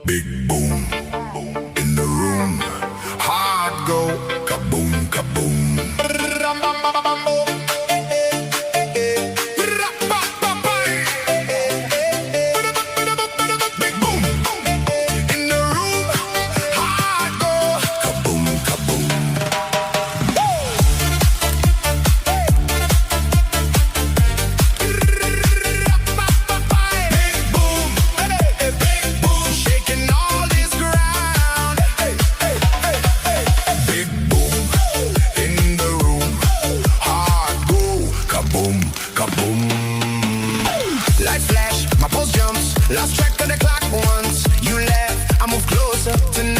Big boom in the room. Hard go kaboom kaboom. Big boom in the room. Hard go kaboom kaboom. Big boom, big boom, shaking all this ground. Big boom in the room. Hard go kaboom kaboom. Lights flash, my pulse jumps. Lost track of the clock once you left. I move closer tonight.